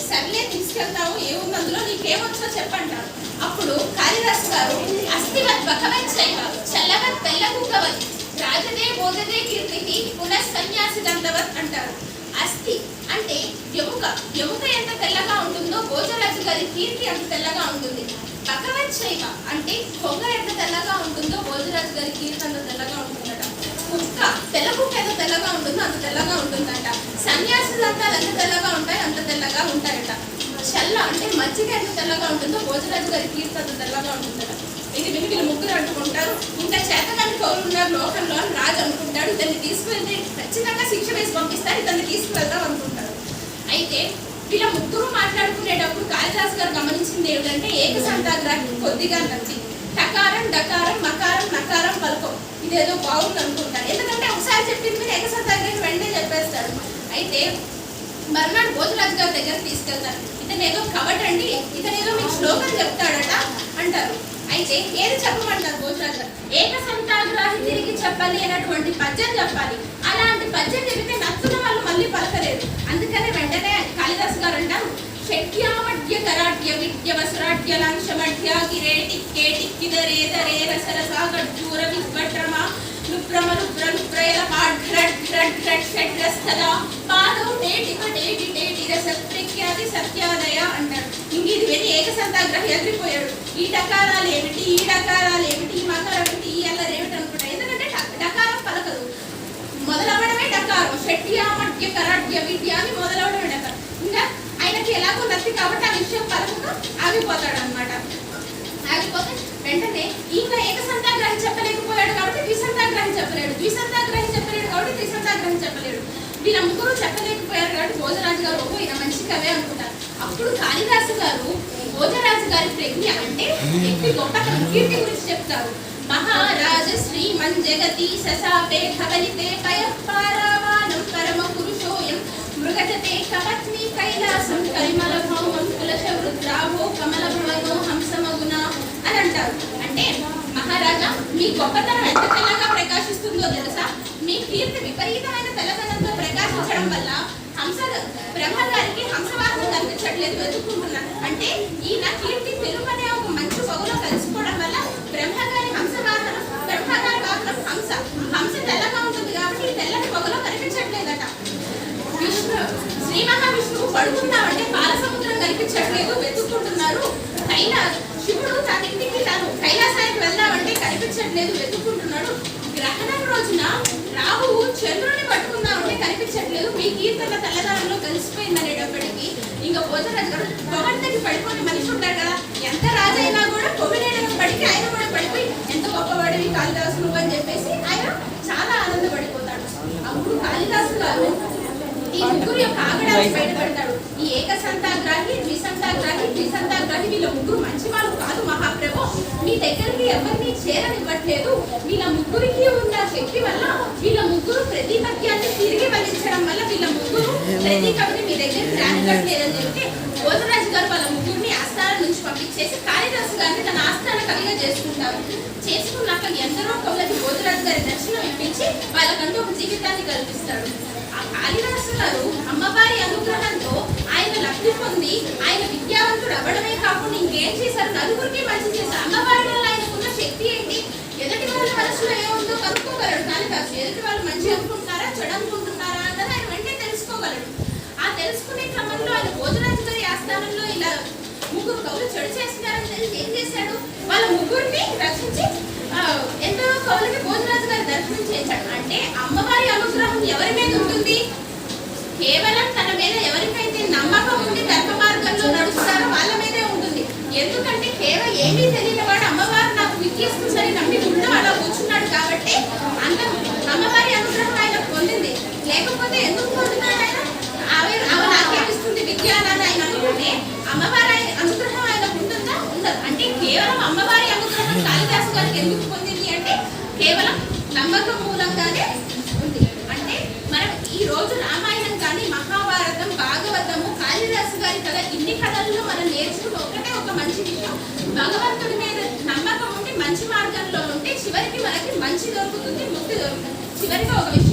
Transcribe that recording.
సర్లే తీసుకెళ్తావు, ఏముంది అందులో, నీకేమొచ్చో చెప్పంటారు. అప్పుడు కాళిదాసు గారు అస్థివత్ బకవచ్చైవ చల్లవత్ పెళ్ళగుక్కవత్ రాజదే బోధదే కీర్తికి పునఃసన్యాసి దండవత్ అంటారు. అస్థి అంటే ఎముక, ఎముక ఎంత తెల్లగా ఉంటుందో భోజరాజు గారి కీర్తి అంత తెల్లగా ఉంటుంది. బకవచ్చైవ అంటే కొంగ ఎంత తెల్లగా ఉంటుందో భోజరాజు గారి కీర్తి అంత తెల్లగా ఉంటుందట. కుక్క, తెల్ల కుక్క ఎంత తెల్లగా ఉంటుందో అంత తెల్లగా ఉంటుందట. సన్యాసులంతా ఎంత తెల్లగా ఉంటాయి అంత తెల్లగా ఉంటాయట. చల్ల అంటే మజ్జిగ ఎంత తెల్లగా ఉంటుందో భోజరాజు గారి కీర్తి అంత తెల్లగా ఉంటుందట. ఇది విని వీళ్ళు ముగ్గురు అనుకుంటారు, ఇంత చేతకాని కౌలు ఉన్నారు లోకంలో అని రాజు అనుకుంటాడు. ఇతన్ని తీసుకువెళ్తే ఖచ్చితంగా శిక్ష వేసి పంపిస్తారు, ఇతన్ని తీసుకువెళ్దాం అనుకుంటారు. అయితే వీళ్ళ ముగ్గురు మాట్లాడుకునేటప్పుడు కాళిదాసు గారు గమనించింది ఏమిటంటే ఏకసంతాగ్రాహి కొద్దిగా నచ్చి టకారం డకారం మకారం నకారం పలకం ఇదేదో బాగుంది అనుకుంటారు. ఎందుకంటే ఒకసారి చెప్పింది మీరు ఏకసంతాగ్రాహి వెంటనే చెప్పేస్తాడు. అయితే మర్నాడు భోజరాజు గారి దగ్గర తీసుకెళ్తారు. ఇతను ఏదో కబటండి, ఇతను ఏదో మీకు శ్లోకం చెప్తాడట అంటారు. అయితే ఏది చెప్పమంటారు భోజరాజు గారు? ఏకసంతాగ్రాహి తిరిగి చెప్పలేనటువంటి పద్యం చెప్పాలి. అలాంటి పద్యం చెబితే నచ్చున వాళ్ళు మళ్ళీ పలకలేదు. అందుకనే వెంటనే కాళిదాసు గారు అంటారు, షట్యామడ్య కరాట్య విద్య వసురాట్య లంశమడ్య కిరేటి కేటి కిదరే దరే రసరసా గడ్జూర విద్వట్రమ లుప్రమ లుప్ర లుప్రయల పాఢ్రడ్ ఘ్రడ్ ఘ్రడ్ షడ్రస్తదా పాదౌ టేటి పటేటి టేటి రసత్రిక్యాది సత్యాదయ అంటారు. ఇంక ఇది వెళ్ళి ఏకసంతాగ్రహి ఎదిరిపోయాడు. ఈ డకారాలు ఏమిటి, ఈ డకారాలు ఏమిటి, ఈ మకారం ఏమిటి, ఈ అల్లరి ఏమిటి అనుకుంటాడు. ఎందుకంటే డకారం పలకదు, మొదలవడమే డకారం. షట్యామడ్య కరాట్య విద్య అని మొదలవడమే డకారం. ఇంకా ఆయనకి ఎలాగో నచ్చి కాబట్టి ఆ విషయం పలకగా ఆగిపోతాడు అనమాట. ఆగిపోతే వెంటనే ఇంకా ఏకసంతాగ్రహి చెప్పలేకపోయాడు కాబట్టి ద్విసంతాగ్రహి చెప్పలేడు, ద్విసంతాగ్రహి చెప్పలేడు కాబట్టి త్రిసంతాగ్రహి చెప్పలేడు. వీళ్ళ ముగ్గురు చెప్పలేకపోయారు కాబట్టి భోజరాజు గారు ఓహో ఈయన మంచి కవే అనుకుంటారు. అప్పుడు కాళిదాసు గారు భోజరాజు గారి ప్రజ్ఞ అంటే ఎట్టి గొప్ప కీర్తి గురించి చెప్తారు. మహారాజ శ్రీమన్ జగతి ససాపే ఖవలితే పయఃపారావాణం పరమ పురుషోయం మృగజతే కపత్ని కైలాసం కరిమల భౌమం కులశ వృద్రాభో కమల భవనో హంసమగుణ అని అంటారు. అంటే మహారాజా మీ గొప్పతనం ఎంత తెల్లగా ప్రకాశిస్తుందో తెలుసా? మీ కీర్తి విపరీతమైన తెల్లదనంతో ప్రకాశించడం వల్ల హంస బ్రహ్మగారికి హంసవాహనం కనిపించట్లేదు, వెతుక్కుంటున్నారు. అంటే ఈయన కీర్తి తెలుపనే ఒక మంచి పొగలో కలిసిపోవడం వల్ల బ్రహ్మగారి హంసవాహనం, బ్రహ్మగారి వాహనం హంస, హంస తెల్లగా ఉంటుంది కాబట్టి తెల్లని పొగలో కనిపించట్లేదట. విష్ణు శ్రీ మహావిష్ణువు పడుకుందామంటే పాల సముద్రం కనిపించట్లేదు, వెతుక్కుంటున్నారు. శివుడు తన ఇంటికి తాను కైలాసానికి వెళ్దామంటే కనిపించట్లేదు, వెతుక్కుంటున్నాడు. గ్రహణం రోజున రాహువు చంద్రుని పట్టుకుందామంటే కనిపించట్లేదు, మీ కీర్తన తెల్లదారంలో కలిసిపోయింది అనేటప్పటికీ ఇంకా భోజరాజు గారు పొగడ్తకి పడిపోయిన మనిషి ఉంటాడు కదా, ఎంత రాజైనా కూడా పొగిడేయడం పడికి ఆయన కూడా పడిపోయి ఎంత గొప్పవాడివి కాళిదాసు నువ్వు అని చెప్పేసి ఆయన చాలా ఆనందపడిపోతాడు. అప్పుడు కాళిదాసు గారు ఈ ముగ్గురు యొక్క ఆగడాన్ని బయటపడతాడు. ఈ ఏకసంతాగ్రాహి ద్విసంతాగ్రాహి త్రిసంతాగ్రాహి వీళ్ళ ముగ్గురు మంచి వాళ్ళు కాదు మహాప్రభు, మీ దగ్గరికి ఎవరిని చేరనివ్వట్లేదు. వీళ్ళ ముగ్గురికి ఉన్న శక్తి వల్ల వీళ్ళ ముగ్గురు ప్రతి పద్యాన్ని తిరిగి వల్లించడం వల్ల వీళ్ళ ముగ్గురు ప్రతి కవిని మీ దగ్గరికి రానివ్వట్లేదని చెప్తే భోజరాజు గారు వాళ్ళ ముగ్గురిని ఆస్థానం నుంచి పంపించేసి కాళిదాసు గారిని తన ఆస్థాన కవిగా చేసుకుంటారు. చేసుకున్నాక ఎందరో కవులకి భోజరాజు గారి దర్శనం ఇప్పించి వాళ్ళకంటూ ఒక జీవితాన్ని కల్పిస్తాడు. ఆ కాళిదాసు గారు అమ్మవారి అనుగ్రహంతో ఆయన లబ్ధి పొంది ఆయన విద్యావంతుడు అవ్వడమే కాకుండా ఇంకేం చేశారు, నలుగురికి మంచి చేశారు. అమ్మవారి వల్ల ఆయనకున్న శక్తి ఏంటి, ఎదుటి వాళ్ళ మనసులో ఏముందో కనుక్కోగలడు కాళిదాసు. ఎదుటి వాళ్ళు మంచి అనుకుంటున్నారా చెడు అనుకుంటున్నారా అన్నది ఆయన వెంటనే తెలుసుకోగలడు. ఆ తెలుసుకునే క్రమంలో ఆయన భోజరాజు గారి ఆస్థానంలో ఇలా ముగ్గురు కవులు చెడు చేస్తున్నారని తెలిసి ఏం చేశాడు, వాళ్ళ ముగ్గురిని రక్షించి ఎంతో కవులకి భోజరాజు గారి దర్శనం చేశాడు. అంటే అమ్మవారి అనుగ్రహం ఎవరి మీద ఉంటుంది, కేవలం తన మీద ఎవరికైతే నమ్మకం ఉండి ధర్మ మార్గంలో నడుస్తారో వాళ్ళ మీదే ఉంటుంది. ఎందుకంటే కేవలం ఏమీ తెలియని వాడు అమ్మవారు నాకు విద్యేస్తుందని నమ్మి గుడిలో అలా కూర్చున్నాడు కాబట్టి అంత అమ్మవారి అనుగ్రహం ఆయన పొందింది. లేకపోతే ఎందుకు పొందుతాడు ఆయన, ఆమె నాకేమిస్తుంది విద్య అని ఆయన అనుకుంటే అమ్మవారి అనుగ్రహం ఆయనకు ఉంటుందా, ఉండదు. అంటే కేవలం అమ్మవారి అనుగ్రహం కాళిదాసు గారికి ఎందుకు పొందింది అంటే కేవలం నమ్మకం మూలంగానే ఉంది. అంటే మనం ఈ రోజు రామాయణం కానీ మహాభారతం భాగవతము కాళిదాసు గారి కథ ఇన్ని కథల్లో మనం నేర్చుకున్న ఒకటే ఒక మంచి విషయం, భగవంతుడి మీద నమ్మకం ఉండి మంచి మార్గంలో ఉంటే చివరికి మనకి మంచి దొరుకుతుంది, ముక్తి దొరుకుతుంది. చివరికి ఒక విషయం